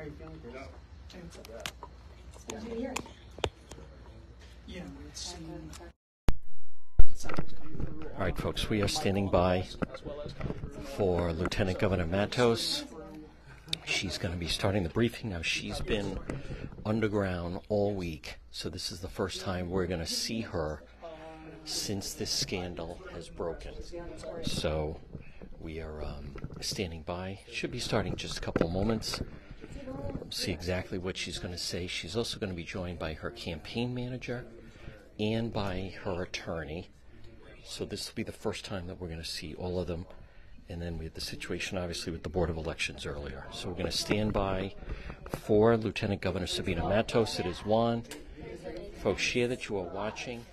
are you feeling? Good to hear. Yeah, it's All right, folks, we are standing by for Lieutenant Governor Matos. She's going to be starting the briefing. Now, she's been underground all week, so this is the first time we're going to see her since this scandal has broken. So we are standing by. Should be starting just a couple of moments. See exactly what she's going to say. She's also going to be joined by her campaign manager and by her attorney. So this will be the first time that we're going to see all of them. And then we had the situation, obviously, with the Board of Elections earlier. So we're going to stand by for Lieutenant Governor Sabina Matos. It is Juan. Folks, share that you are watching.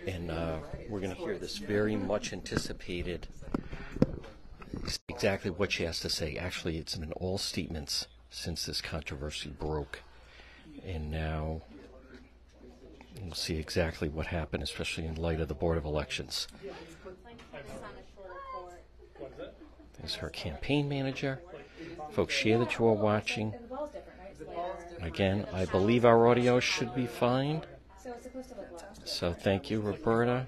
And we're going to hear this very much anticipated, exactly what she has to say. Actually, it's in all statements since this controversy broke. And now we'll see exactly what happened, especially in light of the Board of Elections. There's her campaign manager. Folks, share that you are watching. Again, I believe our audio should be fine. So thank you, Roberta.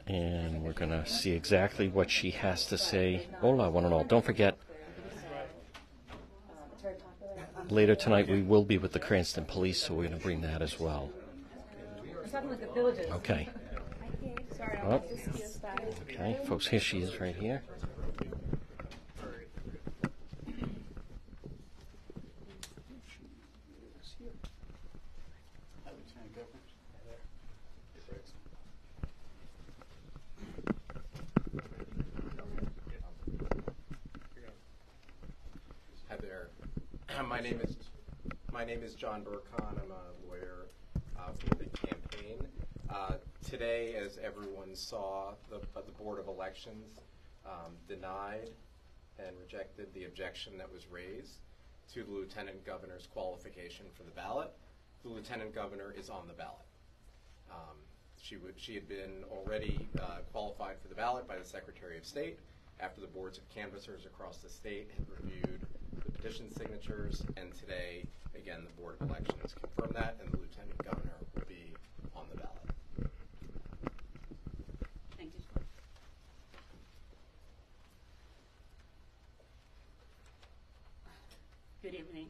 And we're going to see exactly what she has to say. Hola, one and all. Don't forget, later tonight we will be with the Cranston Police, so we're going to bring that as well. Okay. Oh. Okay, folks, here she is right here. Hi there. My name is John Burkhan. I'm a lawyer for the campaign. Today, as everyone saw, the Board of Elections denied and rejected the objection that was raised to the Lieutenant Governor's qualification for the ballot. The Lieutenant Governor is on the ballot. She had been already qualified for the ballot by the Secretary of State after the boards of canvassers across the state had reviewed the petition signatures, and today, again, the Board of Elections confirmed that, and the Lieutenant Governor will be on the ballot. Thank you. Good evening.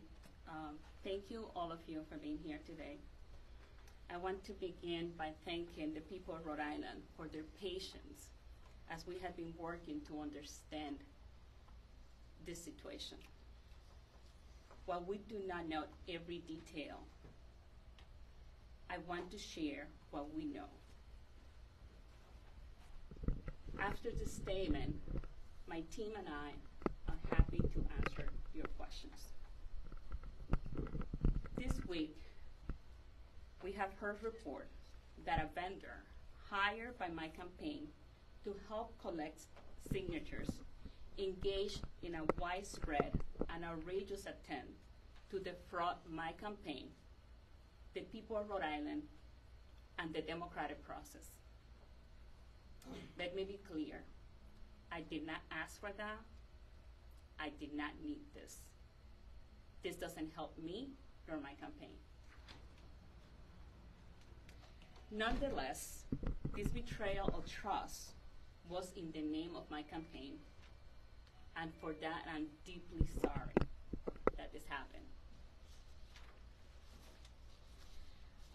Thank you, all of you, for being here today. I want to begin by thanking the people of Rhode Island for their patience as we have been working to understand this situation. While we do not know every detail, I want to share what we know. After the statement, my team and I are happy to answer your questions. This week, we have heard reports that a vendor hired by my campaign to help collect signatures engaged in a widespread and outrageous attempt to defraud my campaign, the people of Rhode Island, and the democratic process. Let me be clear. I did not ask for that. I did not need this. This doesn't help me nor my campaign. Nonetheless, this betrayal of trust was in the name of my campaign, and for that I'm deeply sorry that this happened.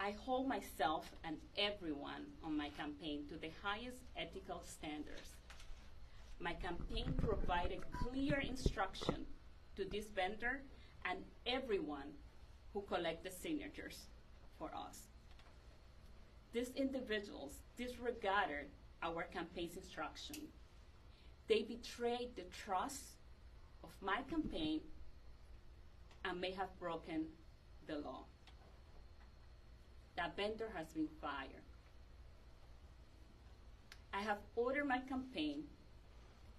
I hold myself and everyone on my campaign to the highest ethical standards. My campaign provided clear instruction to this vendor and everyone who collected signatures for us. These individuals disregarded our campaign's instruction. They betrayed the trust of my campaign and may have broken the law. That vendor has been fired. I have ordered my campaign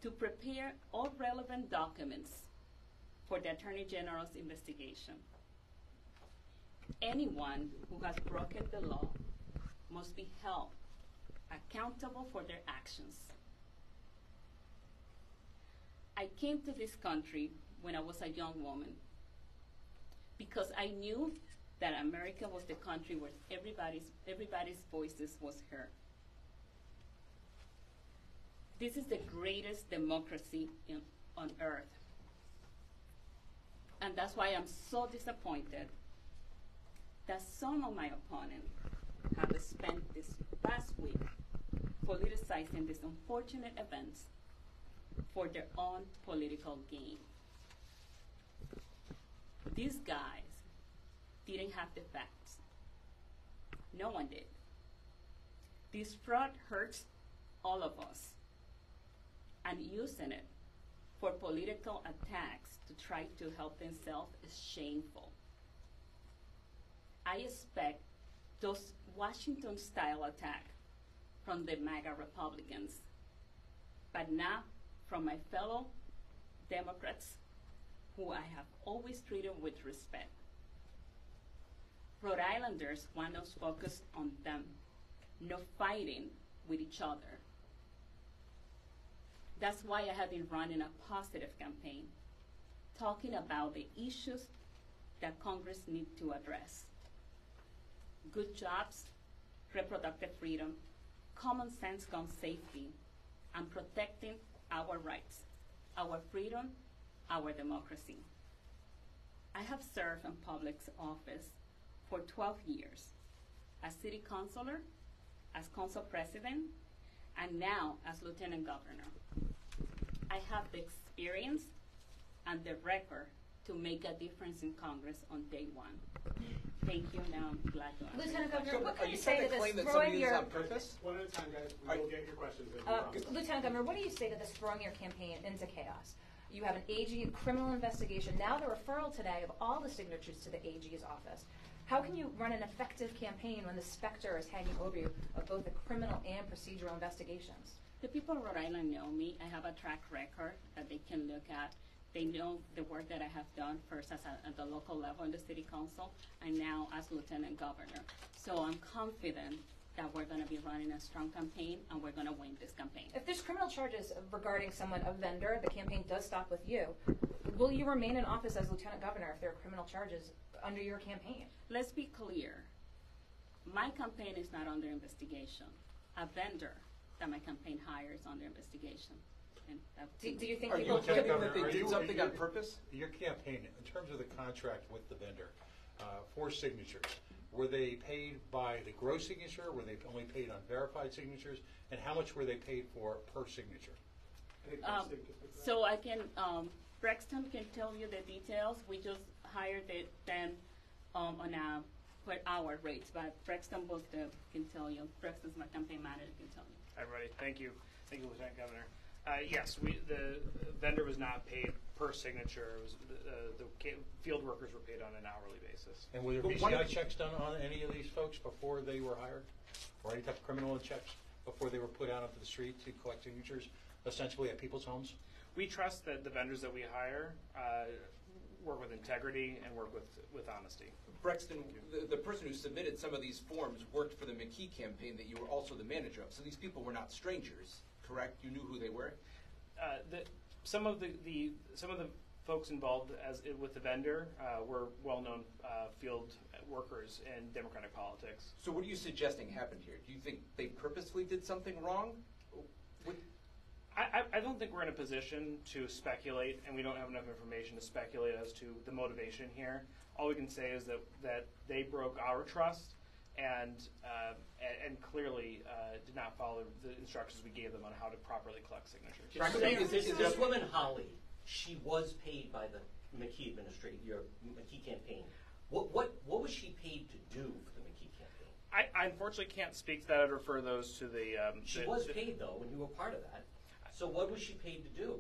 to prepare all relevant documents for the Attorney General's investigation. Anyone who has broken the law must be held accountable for their actions. I came to this country when I was a young woman because I knew that America was the country where everybody's voices was heard. This is the greatest democracy on earth. And that's why I'm so disappointed that some of my opponents have spent this past week politicizing these unfortunate events for their own political gain. These guys didn't have the facts. No one did. This fraud hurts all of us, and using it for political attacks to try to help themselves is shameful. I expect those Washington-style attacks from the MAGA Republicans, but not from my fellow Democrats who I have always treated with respect. Rhode Islanders want us focused on them, no fighting with each other. That's why I have been running a positive campaign, talking about the issues that Congress needs to address. Good jobs, reproductive freedom, common sense gun safety, and protecting our rights, our freedom, our democracy. I have served in public office for 12 years as city councilor, as council president, and now as lieutenant governor. I have the experience and the record to make a difference in Congress on day one. Thank you. Now I'm glad to answer. Lieutenant your Governor, question. what can you Are say you to trying to claim this that throwing somebody your did this on purpose? One at a time, guys. We will get your questions in. we promise. Lieutenant Governor, what do you say to this throwing your campaign into chaos? You have an AG criminal investigation, now the referral today of all the signatures to the AG's office. How can you run an effective campaign when the specter is hanging over you of both the criminal and procedural investigations? The people of Rhode Island know me. I have a track record that they can look at. They know the work that I have done, first at the local level in the city council, and now as lieutenant governor. So I'm confident that we're going to be running a strong campaign, and we're going to win this campaign. If there's criminal charges regarding someone, a vendor, the campaign does stop with you. Will you remain in office as lieutenant governor if there are criminal charges under your campaign? Let's be clear. My campaign is not under investigation. A vendor that my campaign hires under investigation. And Do you think Are you people claiming Governor, that are they you- did something on purpose? Your campaign, in terms of the contract with the vendor for signatures, were they paid by the gross signature? Were they only paid on verified signatures? And how much were they paid for per signature? I think that's the- so I can, Brexton can tell you the details. We just hired them on a per hour rates, but Brexton can tell you. Brexton's my campaign manager, can tell you. Hi, everybody. Thank you. Thank you, Lieutenant Governor. Yes, the vendor was not paid per signature. It was the field workers were paid on an hourly basis. And were there But one BCI of- checks done on any of these folks before they were hired? Or any type of criminal checks before they were put out onto the street to collect signatures, ostensibly at people's homes? We trust that the vendors that we hire work with integrity and work with honesty. Brexton, the person who submitted some of these forms worked for the McKee campaign that you were also the manager of. So these people were not strangers, correct? You knew who they were? Some of the folks involved with the vendor were well-known field workers in Democratic politics. So what are you suggesting happened here? Do you think they purposefully did something wrong? I don't think we're in a position to speculate, and we don't have enough information to speculate as to the motivation here. All we can say is that they broke our trust and clearly did not follow the instructions we gave them on how to properly collect signatures. This woman, Holly, she was paid by the McKee administration, your McKee campaign. What was she paid to do for the McKee campaign? I unfortunately can't speak to that. I'd refer those to the... She was paid, though, when you were part of that. So what was she paid to do?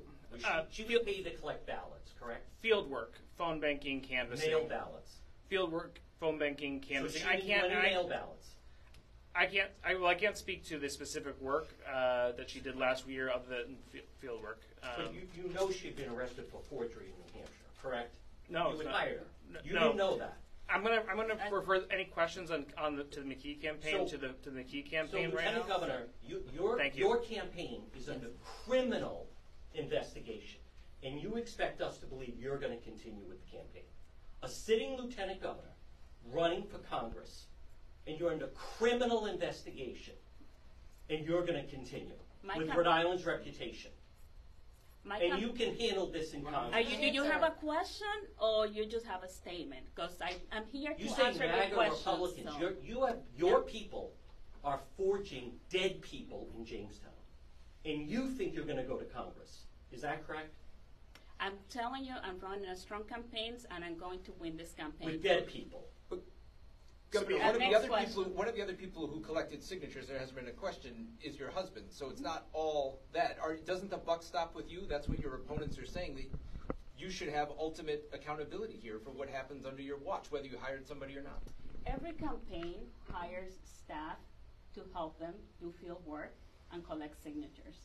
She was paid to collect ballots, correct? Field work, phone banking, canvassing. Mail ballots. Field work, phone banking, canvassing. So she didn't do any mail ballots. I can't speak to the specific work that she did last year other than field work. But you know she'd been arrested for forgery in New Hampshire, correct? No, You it's would not. hire her. You No. didn't know that. I'm gonna refer any questions to the McKee campaign So- to the McKee campaign So, right Lieutenant now. Governor, Thank you. your campaign is under criminal investigation, and you expect us to believe you're going to continue with the campaign. A sitting Lieutenant Governor running for Congress, and you're under criminal investigation, and you're going to continue with Rhode Island's reputation. And you can handle this in Congress. Do you have a question or you just have a statement? Because I'm here to You say answer your MAGA questions. Republicans. So. Your people are forging dead people in Jamestown, and you think you're going to go to Congress. Is that correct? I'm telling you, I'm running a strong campaigns, and I'm going to win this campaign. With dead people. Governor, Next question. one of the other people who collected signatures, there hasn't been a question, is your husband. So it's not all that. Doesn't the buck stop with you? That's what your opponents are saying, that you should have ultimate accountability here for what happens under your watch, whether you hired somebody or not. Every campaign hires staff to help them do field work and collect signatures.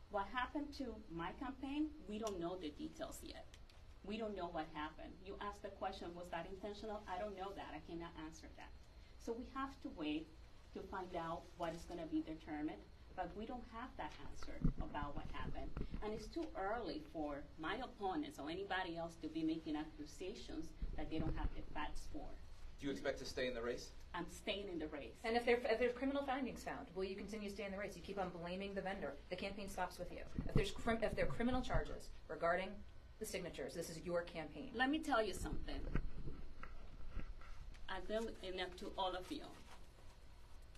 What happened to my campaign, we don't know the details yet. We don't know what happened. You asked the question, was that intentional? I don't know that. I cannot answer that. So we have to wait to find out what is going to be determined, but we don't have that answer about what happened. And it's too early for my opponents or anybody else to be making accusations that they don't have the facts for. Do you expect to stay in the race? I'm staying in the race. And if there's criminal findings found, will you continue to stay in the race? You keep on blaming the vendor. The campaign stops with you. If there are criminal charges regarding the signatures, this is your campaign. Let me tell you something. I've been enough to all of you.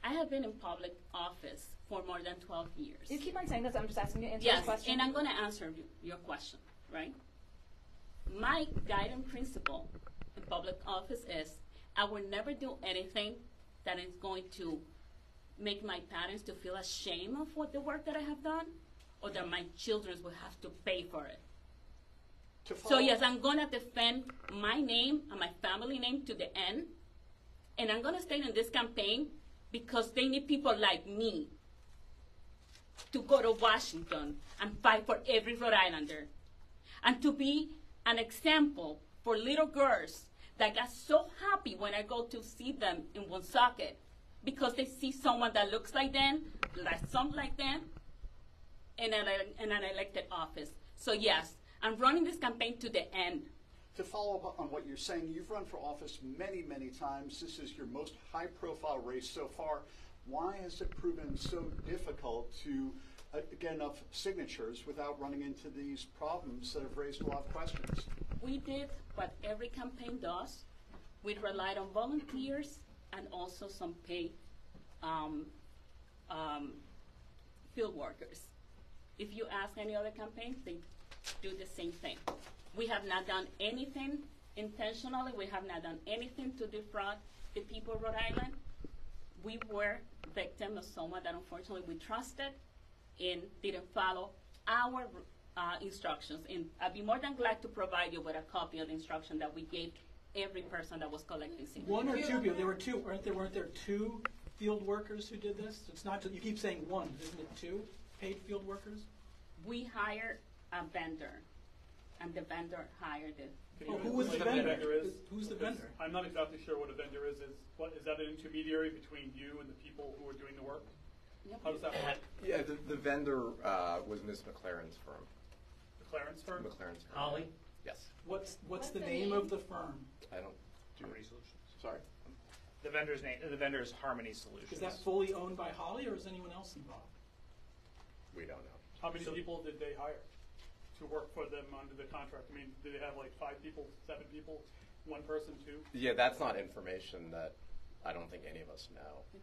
I have been in public office for more than 12 years. You keep on saying this. I'm just asking you to answer Yes, this question. and I'm going to answer your question, right? My guiding principle in public office is I will never do anything that is going to make my parents to feel ashamed of what the work that I have done, or that my children will have to pay for it. So yes, I'm going to defend my name and my family name to the end, and I'm going to stay in this campaign because they need people like me to go to Washington and fight for every Rhode Islander, and to be an example for little girls that got so happy when I go to see them in Woonsocket because they see someone that looks like them, like something like them, in an elected office. So yes, I'm running this campaign to the end. To follow up on what you're saying, you've run for office many, many times. This is your most high-profile race so far. Why has it proven so difficult to get enough signatures without running into these problems that have raised a lot of questions? We did what every campaign does. We relied on volunteers and also some paid field workers. If you ask any other campaign, they do the same thing. We have not done anything intentionally. We have not done anything to defraud the people of Rhode Island. We were victims of someone that unfortunately we trusted and didn't follow our instructions. And I'd be more than glad to provide you with a copy of the instruction that we gave every person that was collecting signatures. One or two people? There were two, weren't there two field workers who did this? It's not, you keep saying one, isn't it two paid field workers? We hired a vendor, and the vendor hired it. Oh, who was the vendor? Who's the vendor? I'm not exactly sure what a vendor is. Is that an intermediary between you and the people who are doing the work? Yep. How does that work? Yeah, the vendor was Ms. McLaren's firm. The Clarence firm? McLaren's firm. Holly? Yes. What's the name of the firm? I don't do Harmony Solutions. Sorry. The vendor's name. The vendor is Harmony Solutions. Is that fully owned by Holly, or is anyone else involved? We don't know. How many people did they hire to work for them under the contract? I mean, did they have like 5 people, 7 people, 1 person, 2? Yeah, that's not information that I don't think any of us know.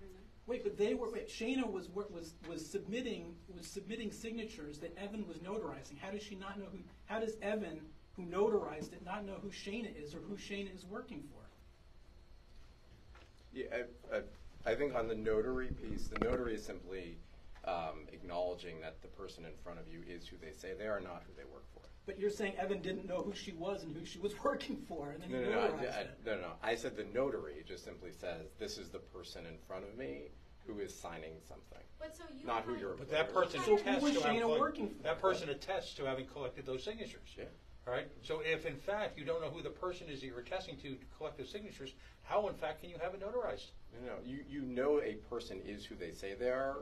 Wait, but Shana was submitting signatures that Evan was notarizing. How does she not know who? How does Evan, who notarized it, not know who Shana is or who Shana is working for? Yeah, I think on the notary piece, the notary is simply acknowledging that the person in front of you is who they say they are, not who they work for. But you're saying Evan didn't know who she was and who she was working for, and then he notarized it. No. I said the notary just simply says, this is the person in front of me who is signing something, But so you not who hired- you're. But that person So who attests was to having Shana working for? that person attests to having collected those signatures. Yeah. All right? So if, in fact, you don't know who the person is that you're attesting to collect those signatures, how, in fact, can you have it notarized? No, you know a person is who they say they are,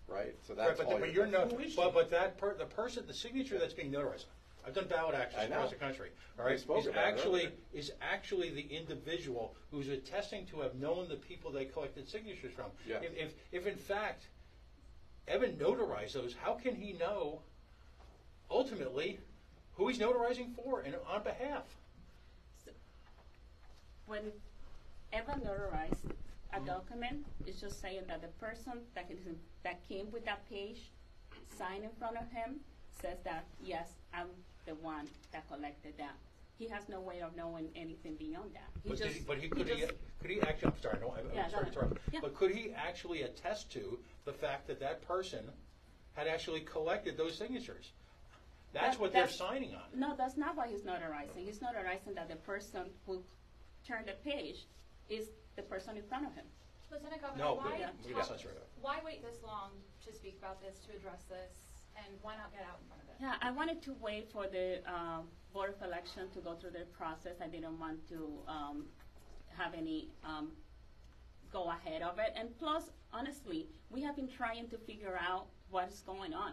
right? So that's Right, all but you're not. Who is she? But the person, the signature that's being notarized. I've done ballot I actions know. across the country. All We right, spoke about it earlier. is actually the individual who's attesting to have known the people they collected signatures from. Yes. If in fact Evan notarized those, how can he know ultimately who he's notarizing for and on behalf? When Evan notarized a document, it's just saying that the person that came with that page, signed in front of him, says that, yes, I'm the one that collected that. He has no way of knowing anything beyond that. Could he actually? I'm sorry, no, I'm Yeah, sorry to go interrupt. ahead. Yeah. But could he actually attest to the fact that that person had actually collected those signatures? That's what they're signing on. No, that's not what he's notarizing. He's notarizing that the person who turned the page is the person in front of him. Lieutenant Governor, No, why, that's not true. why wait this long to speak about this, to address this, and why not get out in front of it? Yeah, I wanted to wait for the Board of Election to go through their process. I didn't want to have any go ahead of it. And plus, honestly, we have been trying to figure out what is going on.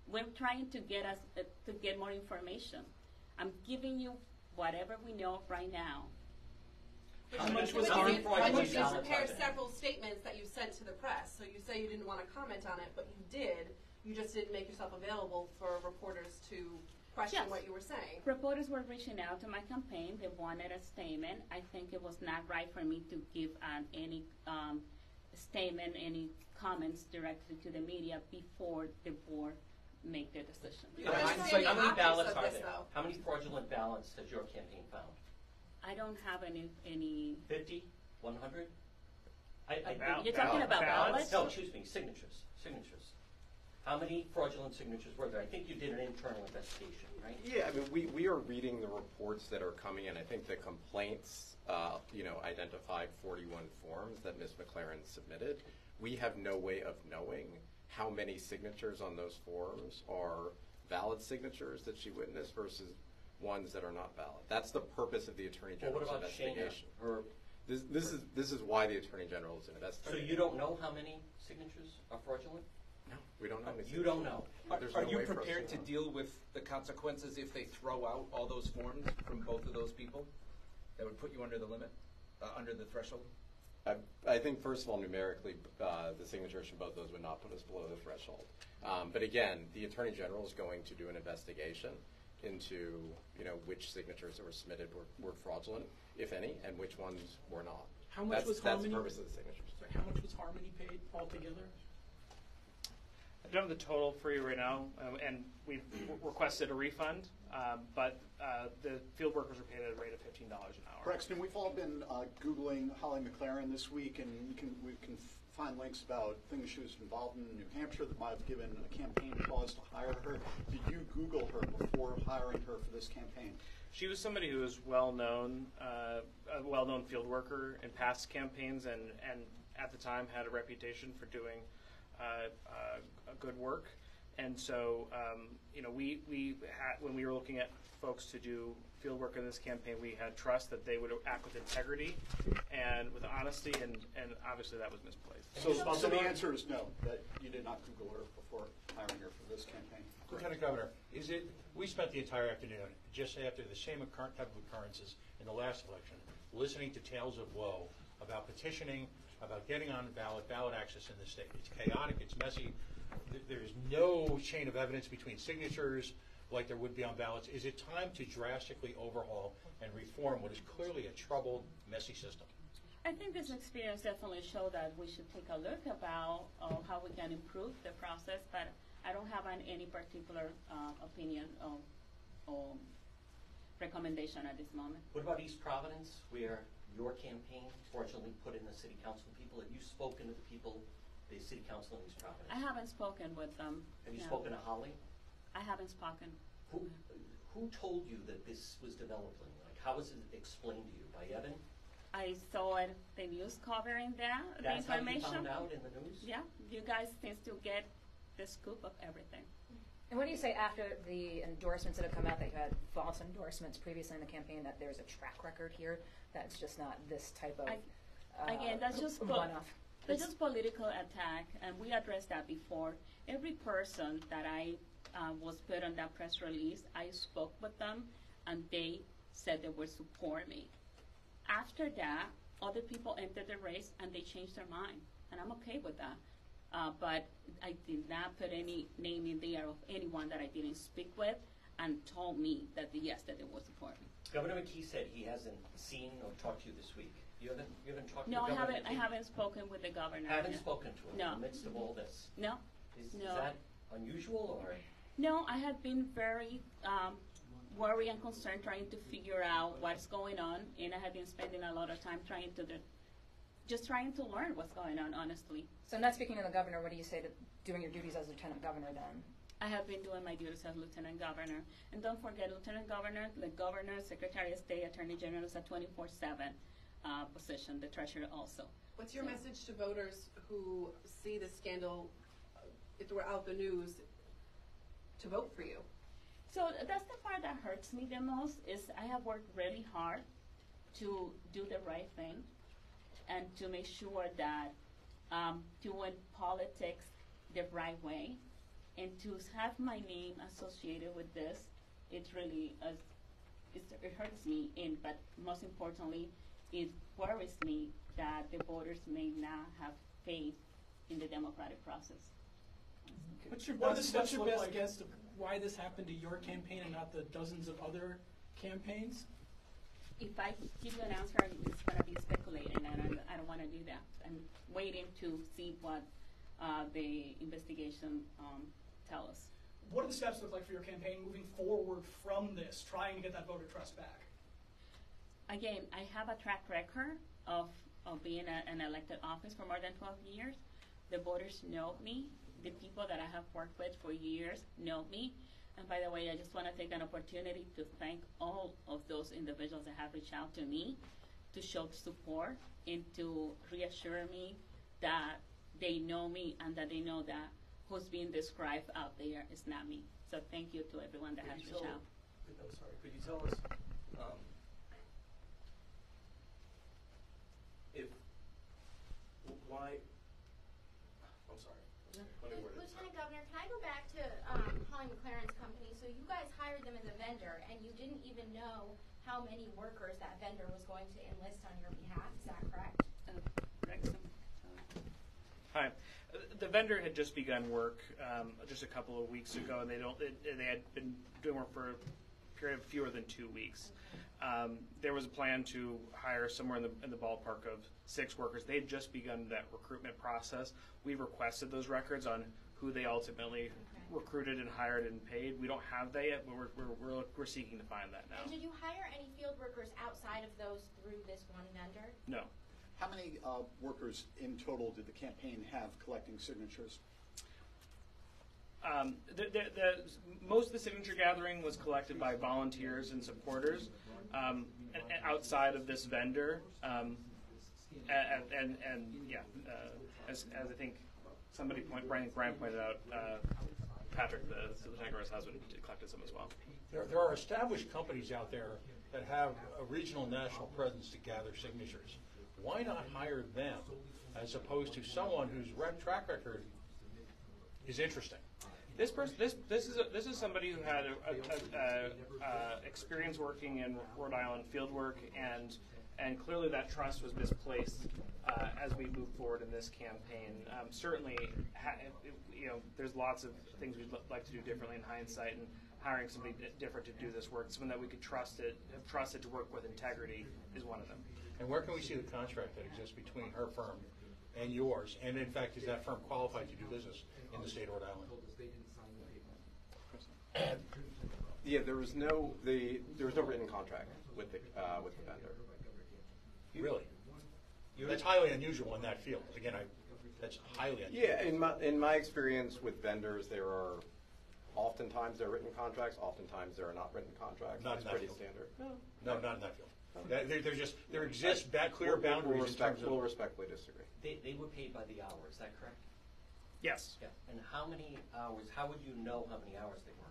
We're trying to get more information. I'm giving you whatever we know right now. How much was But harmed? you prepared several statements that you sent to the press, so you say you didn't want to comment on it, but you did. You just didn't make yourself available for reporters to question Yes. what you were saying. Reporters were reaching out to my campaign. They wanted a statement. I think it was not right for me to give any statement, any comments directly to the media before the board make their decision. But I'm So saying how the many optics ballots of are this, there? though. How many fraudulent ballots has your campaign found? I don't have any 50? 100? You're talking about ballots? No, excuse me, signatures. How many fraudulent signatures were there? I think you did an internal investigation, right? Yeah, I mean, we are reading the reports that are coming in. I think the complaints, identified 41 forms that Ms. McLaren submitted. We have no way of knowing how many signatures on those forms are valid signatures that she witnessed versus ones that are not valid. That's the purpose of the Attorney Well, what General's about Shana? investigation. This is why the Attorney General is So investigating. you don't know how many signatures are fraudulent? No, we don't know. You don't know. There's Are no you way for us prepared to know. deal with the consequences if they throw out all those forms from both of those people? That would put you under the limit, under the threshold? I think, first of all, numerically, the signatures from both those would not put us below the threshold. But again, the Attorney General is going to do an investigation into, which signatures that were submitted were fraudulent, if any, and which ones were not. How much was That's Harmony? the purpose of the signatures. Sorry, how much was Harmony paid altogether? I don't have the total for you right now, and we've requested a refund, but the field workers are paid at a rate of $15 an hour. Braxton, we've all been Googling Holly McLaren this week, and we can find links about things she was involved in New Hampshire that might have given a campaign cause to hire her. Did you Google her before hiring her for this campaign? She was somebody who was well-known, a well-known field worker in past campaigns, and at the time had a reputation for doing a good work. And so, we had, when we were looking at folks to do field work in this campaign, we had trust that they would act with integrity and with honesty, and obviously that was misplaced. So the answer is no, that you did not Google her before hiring her for this campaign. Lieutenant Governor, we spent the entire afternoon, just after the same type of occurrences in the last election, listening to tales of woe about petitioning, about getting on the ballot access in the state. It's chaotic, it's messy. There's no chain of evidence between signatures like there would be on ballots. Is it time to drastically overhaul and reform what is clearly a troubled, messy system? I think this experience definitely showed that we should take a look about how we can improve the process, but I don't have any particular opinion or recommendation at this moment. What about East Providence, where your campaign fortunately put in the city council people? Have you spoken to the people, the city council in East Providence? I haven't spoken with them. Have you no. spoken to Holly? I haven't spoken. Who told you that this was developing? Like, how was it explained to you? By Evan? I saw the news covering that, the That's information. how you found out in the news? Yeah, you guys seem to get the scoop of everything. And what do you say after the endorsements that have come out, that you had false endorsements previously in the campaign, that there's a track record here that's just not this type of Again, that's just one-off? That's just political attack, and we addressed that before. Every person that I was put on that press release, I spoke with them, and they said they would support me. After that, other people entered the race, and they changed their mind, and I'm okay with that. But I did not put any name in there of anyone that I didn't speak with, and told me that yes, that they would support me. Governor McKee said he hasn't seen or talked to you this week. You haven't talked No, to I Governor haven't. I McKee? haven't spoken with the governor. Haven't yet. spoken to him No. in the midst of all this. No. Is No. that unusual or? No, I have been very worried and concerned trying to figure out what's going on, and I have been spending a lot of time trying to learn what's going on, honestly. So not speaking to the governor, what do you say to doing your duties as lieutenant governor then? I have been doing my duties as lieutenant governor. And don't forget, lieutenant governor, the governor, secretary of state, attorney general is a 24/7 position, the treasurer also. What's your message to voters who see this scandal throughout the news to vote for you? So that's the part that hurts me the most, is I have worked really hard to do the right thing and to make sure that doing politics the right way, and to have my name associated with this, it really it hurts me. But most importantly, it worries me that the voters may not have faith in the democratic process. What's your What do the best, steps look like? guess of why this happened to your campaign and not the dozens of other campaigns? If I give you an answer, it's going to be speculating, and I don't want to do that. I'm waiting to see what the investigation tell us. What do the steps look like for your campaign moving forward from this, trying to get that voter trust back? Again, I have a track record of being an elected office for more than 12 years. The voters know me. The people that I have worked with for years know me. And by the way, I just want to take an opportunity to thank all of those individuals that have reached out to me to show support and to reassure me that they know me and that they know that who's being described out there is not me. So thank you to everyone that has reached out. Could you tell us why? I'm sorry. Lieutenant Governor, can I go back to Holly McLaren's company? So you guys hired them as a vendor, and you didn't even know how many workers that vendor was going to enlist on your behalf. Is that correct? Hi. The vendor had just begun work just a couple of weeks ago, and they had been doing work for a period of fewer than 2 weeks. There was a plan to hire somewhere in the ballpark of 6 workers. They had just begun that recruitment process. We requested those records on who they ultimately recruited and hired and paid. We don't have that yet, but we're seeking to find that now. And did you hire any field workers outside of those through this one vendor? No. How many workers in total did the campaign have collecting signatures? Most of the signature gathering was collected by volunteers and supporters outside of this vendor, as I think somebody Brian pointed out, Patrick, the Lieutenant Governor's husband, collected some as well. There are established companies out there that have a regional national presence to gather signatures. Why not hire them as opposed to someone whose track record is interesting? This is somebody who had experience working in Rhode Island field work, and clearly that trust was misplaced as we move forward in this campaign. Certainly, there's lots of things we'd like to do differently in hindsight, and hiring somebody different to do this work, someone that we could have trusted to work with integrity, is one of them. And where can we see the contract that exists between her firm and yours? And in fact, is that firm qualified to do business in the state of Rhode Island? Yeah, there was no written contract with the vendor. Really? That's highly unusual in that field. Again, that's highly unusual. Yeah, in my experience with vendors, oftentimes there are written contracts, oftentimes there are not written contracts. Not in It's that pretty field. standard. No, not in that field. There exists clear boundaries in terms of. We'll respectfully disagree. They were paid by the hour, is that correct? Yes. Yeah. And how many hours, how would you know how many hours they worked?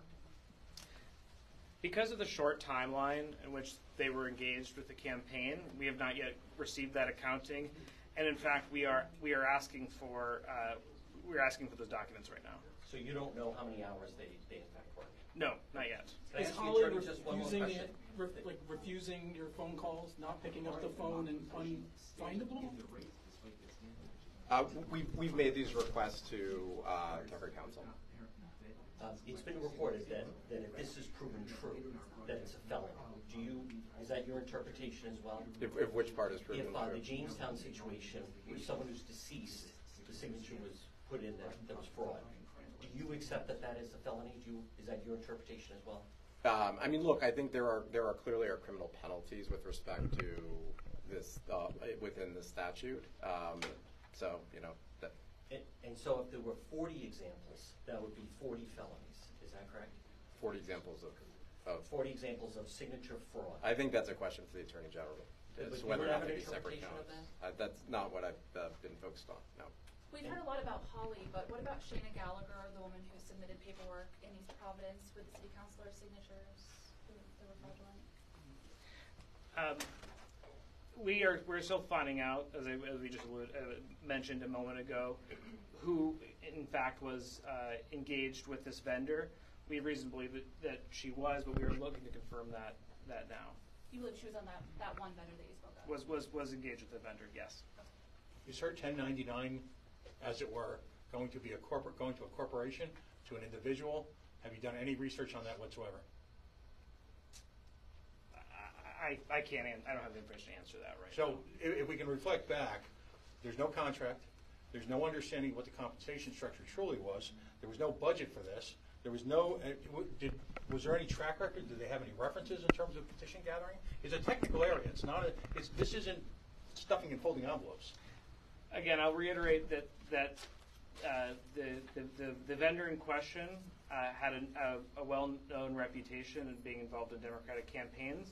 Because of the short timeline in which they were engaged with the campaign, we have not yet received that accounting, and in fact, we are asking for those documents right now. So you don't know how many hours they in fact worked? No, not yet. Can I Is ask you, Holly Attorney, just one more refusing question? refusing your phone calls, not picking up the phone, and unfindable? We've made these requests to her counsel. It's been reported then that if this is proven true, that it's a felony. Is that your interpretation as well? If which part is proven If true? the Jamestown situation, where someone who's deceased, the signature was put in that was fraud, do you accept that that is a felony? Is that your interpretation as well? I mean, look, I think there are clearly criminal penalties with respect to this within the statute. So that. And so if there were 40 examples, that would be 40 felonies. Is that correct? 40 examples of 40 examples of signature fraud. I think that's a question for the Attorney General. But It's you whether or don't not have they an be separate interpretation of counts. That's not what I've been focused on. No. We've heard a lot about Holly, but what about Shayna Gallagher, the woman who submitted paperwork in East Providence with the city councilor's signatures that were fraudulent? We're still finding out, as we just mentioned a moment ago, who in fact was engaged with this vendor. We have reason to believe that she was, but we are looking to confirm that now. You believe she was on that one vendor that you spoke of? Was engaged with the vendor, yes. Is her 1099, as it were, going to a corporation, to an individual? Have you done any research on that whatsoever? I can't. I don't have the information to answer that right So now. if we can reflect back, there's no contract, there's no understanding of what the compensation structure truly was, there was no budget for this, there was no, was there any track record? Did they have any references in terms of petition gathering? It's a technical area. It's not this isn't stuffing and folding envelopes. Again, I'll reiterate that the vendor in question had a well-known reputation in being involved in Democratic campaigns,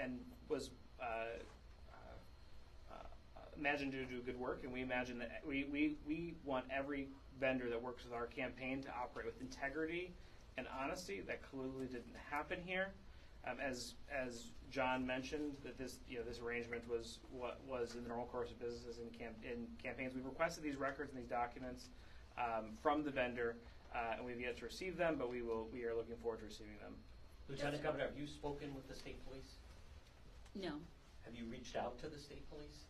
and was imagined to do good work. And we imagine that we want every vendor that works with our campaign to operate with integrity and honesty. That clearly didn't happen here. As John mentioned, that this arrangement was in the normal course of business in campaigns. We've requested these records and these documents from the vendor, and we've yet to receive them, but we are looking forward to receiving them. Lieutenant Governor, have you spoken with the state police? No. Have you reached out to the state police?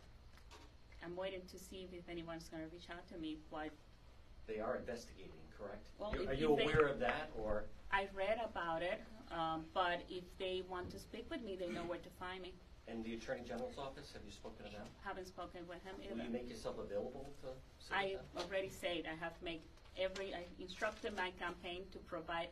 I'm waiting to see if anyone's going to reach out to me. They are investigating, correct? Well, are you aware of that, or? I read about it, but if they want to speak with me, they know where to find me. And the Attorney General's office, have you spoken to them? Haven't spoken with him either. Will you make yourself available to sit I with them? already said I have made I instructed my campaign to provide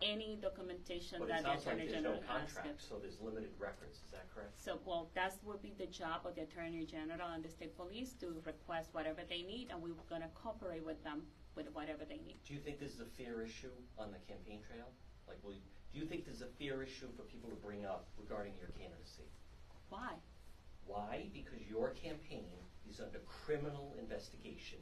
any documentation But that it the sounds like Attorney there's General no asks. contract, so there's limited records, is that correct? So, well, that would be the job of the Attorney General and the state police to request whatever they need, and we're going to cooperate with them with whatever they need. Do you think this is a fair issue on the campaign trail? Do you think this is a fair issue for people to bring up regarding your candidacy? Why? Why? Because your campaign is under criminal investigation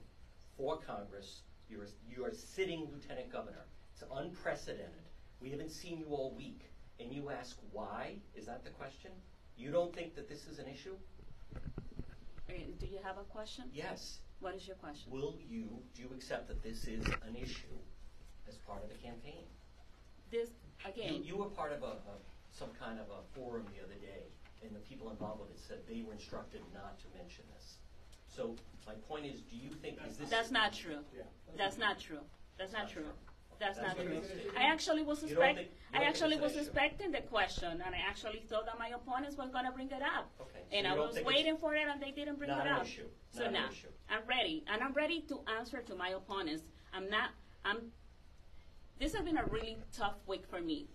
for Congress. You are sitting Lieutenant Governor. It's unprecedented. We haven't seen you all week. And you ask why? Is that the question? You don't think that this is an issue? Do you have a question? Yes. What is your question? Do you accept that this is an issue as part of the campaign? This, again. You were part of some kind of a forum the other day, and the people involved with it said they were instructed not to mention this. So my point is, do you think is this? That's not true. Yeah. That's not true. That's not true. That's not true. true. I actually was expecting the question, and I actually thought that my opponents were going to bring it up. Okay. And I was waiting for it, and they didn't bring it up. Not an issue. So now I'm ready, and I'm ready to answer to my opponents. This has been a really tough week for me,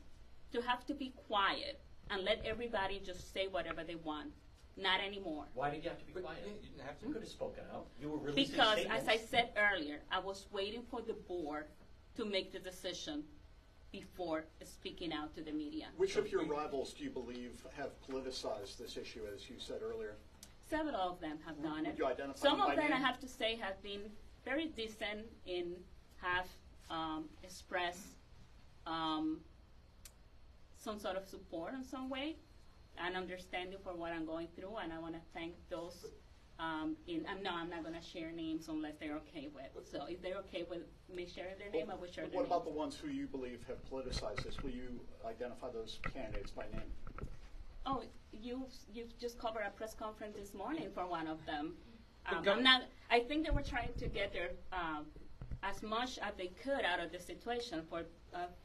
to have to be quiet and let everybody just say whatever they want. Not anymore. Why did you have to be quiet? You didn't have to. You could have spoken out. You were releasing Because, statements. as I said earlier, I was waiting for the board to make the decision before speaking out to the media. Which of your rivals do you believe have politicized this issue, as you said earlier? Several of them have done it. Would you identify Some them of by them, I name? have to say, have been very decent and have expressed some sort of support in some way and understanding for what I'm going through, and I want to thank those. I'm not going to share names unless they're okay with. So if they're okay with me sharing their name, I will share their name. What about the ones who you believe have politicized this? Will you identify those candidates by name? Oh, you've just covered a press conference this morning for one of them. I think they were trying to get their as much as they could out of the situation for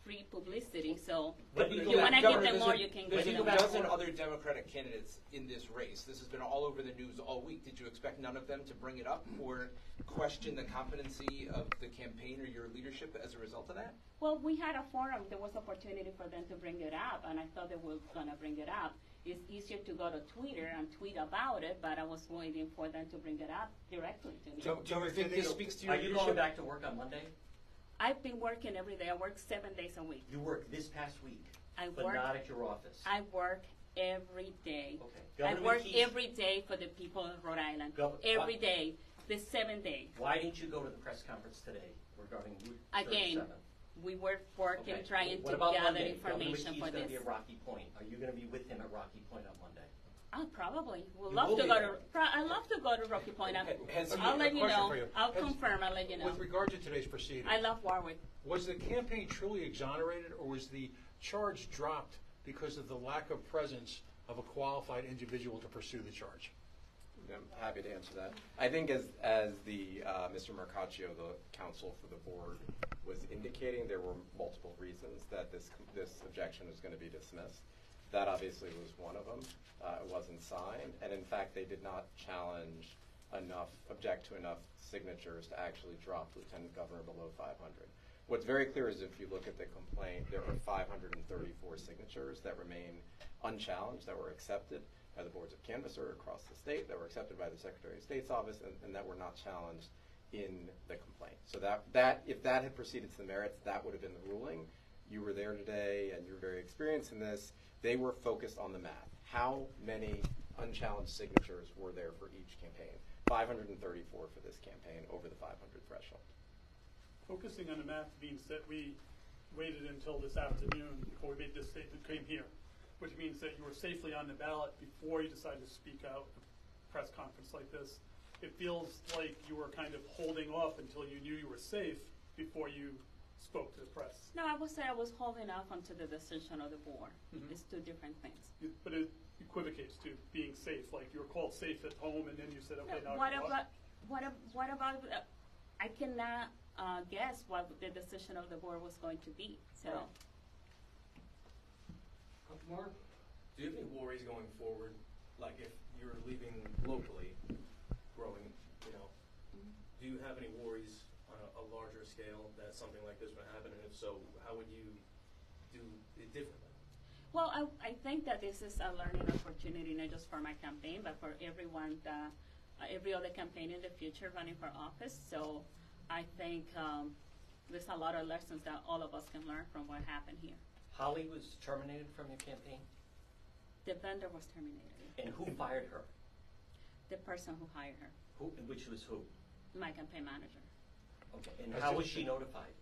free publicity. So if you want to give them more, you can give them more. There's a dozen other Democratic candidates in this race. This has been all over the news all week. Did you expect none of them to bring it up or question the competency of the campaign or your leadership as a result of that? Well, we had a forum. There was opportunity for them to bring it up, and I thought they were going to bring it up. It's easier to go to Twitter and tweet about it, but I was waiting for them to bring it up directly to me. Do you think this speaks to your leadership? Are you going back to work on Monday? I've been working every day. I work 7 days a week. You worked this past week, but work, not at your office. I work every day. Okay. I work every day for the people of Rhode Island. Every day, the 7 days. Why didn't you go to the press conference today regarding Route 37? Again, we were working, trying to about gather Monday? information for Governor McKee's going to this. be at Rocky Point. Are you going to be with him at Rocky Point on Monday? Oh, probably. We'd You love will to be go there. I'd love to go to Rocky Point. Has I'll let you question know. for you. I'll confirm. I'll let you know. With regard to today's proceeding, I love Warwick. was the campaign truly exonerated, or was the charge dropped because of the lack of presence of a qualified individual to pursue the charge? I'm happy to answer that. I think as the Mr. Mercaccio, the counsel for the board, was indicating, there were multiple reasons that this objection was going to be dismissed. That obviously was one of them. It wasn't signed, and in fact, they did not object to enough signatures to actually drop Lieutenant Governor below 500. What's very clear is if you look at the complaint, there are 534 signatures that remain unchallenged, that were accepted by the boards of canvasser across the state, that were accepted by the Secretary of State's office, and that were not challenged in the complaint. So that if that had proceeded to the merits, that would have been the ruling. You were there today, and you're very experienced in this. They were focused on the math. How many unchallenged signatures were there for each campaign? 534 for this campaign, over the 500 threshold. Focusing on the math means that we waited until this afternoon before we made this statement, came here, which means that you were safely on the ballot before you decided to speak out at a press conference like this. It feels like you were kind of holding off until you knew you were safe before you spoke to the press. No, I would say I was holding off until the decision of the board. It's two different things. But it equivocates to being safe. Like you were called safe at home, and then you said, okay, now What you about I cannot guess what the decision of the board was going to be. So. Mark, do you have any worries going forward? Like if you're leaving locally, growing, do you have any worries on a larger scale that something like this would happen? And if so, how would you do it differently? Well, I think that this is a learning opportunity, not just for my campaign, but for everyone, every other campaign in the future running for office. So I think there's a lot of lessons that all of us can learn from what happened here. Holly was terminated from your campaign? The vendor was terminated. And who fired her? The person who hired her. Which was who? My campaign manager. Okay, and how was she notified?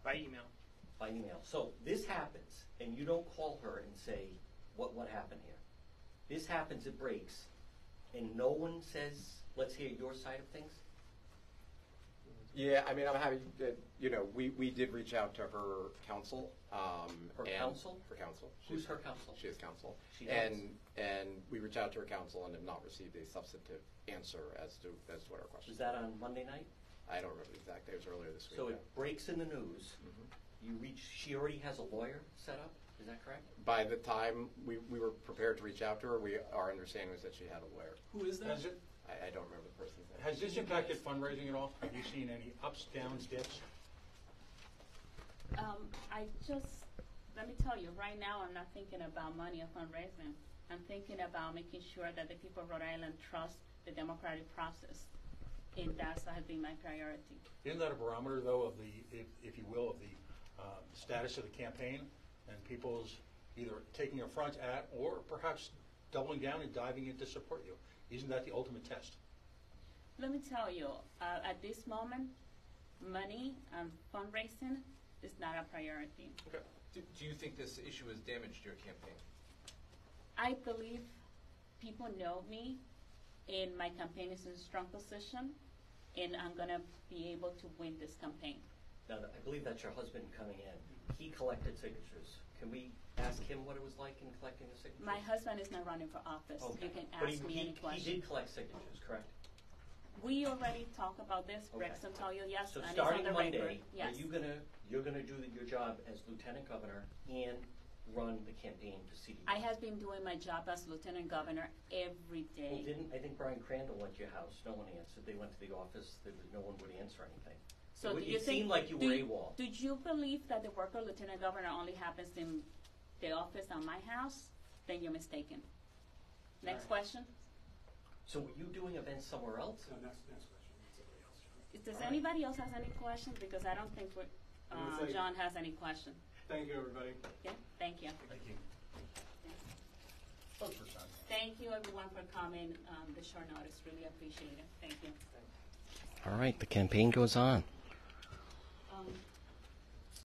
By email. By email. So this happens, and you don't call her and say, what happened here? This happens, it breaks, and no one says, let's hear your side of things? Yeah, I mean, I'm happy that, we did reach out to her counsel. Her counsel? Her counsel. Who's her counsel? She is counsel. She does. And we reached out to her counsel and have not received a substantive answer as to what our question Was that on Monday night? I don't remember the exact day. It was earlier this week. So it breaks in the news. She already has a lawyer set up, is that correct? By the time we were prepared to reach out to her, our understanding was that she had a lawyer. Who is that? I don't remember the person's name. Has this impacted fundraising at all? Have you seen any ups, downs, dips? Let me tell you, right now I'm not thinking about money or fundraising. I'm thinking about making sure that the people of Rhode Island trust the democratic process. And that has been my priority. Isn't that a barometer, though, of the, if you will, of the status of the campaign and people's either taking a front at or perhaps doubling down and diving in to support you? Isn't that the ultimate test? Let me tell you, at this moment, money and fundraising is not a priority. Okay. Do you think this issue has damaged your campaign? I believe people know me, and my campaign is in a strong position, and I'm going to be able to win this campaign. Now, I believe that's your husband coming in. He collected signatures. Can we ask him what it was like in collecting the signatures? My husband is not running for office. Okay. You can But ask me any question. He did collect signatures, correct? We already talked about this. Okay. Braxton told you yes, So and starting it's on the record. Monday, Yes. you're gonna do your job as lieutenant governor and run the campaign to see. I have been doing my job as lieutenant governor every Well, day. I think Brian Crandall went to your house, no one answered, they went to the office, no one would answer anything. So do It you think, seemed like you were AWOL. Do you believe that the work of lieutenant governor only happens in the office at my house? Then you're mistaken. Next question. So were you doing events somewhere else? No, next question. Somebody else, John. Does All right. anybody else has any questions? Because I don't think John has any question. Thank you, everybody. Yeah, thank you. Thank you. Vote for Son. Thank you, everyone, for coming. The short notice, really appreciate it. Thank you. All right, the campaign goes on.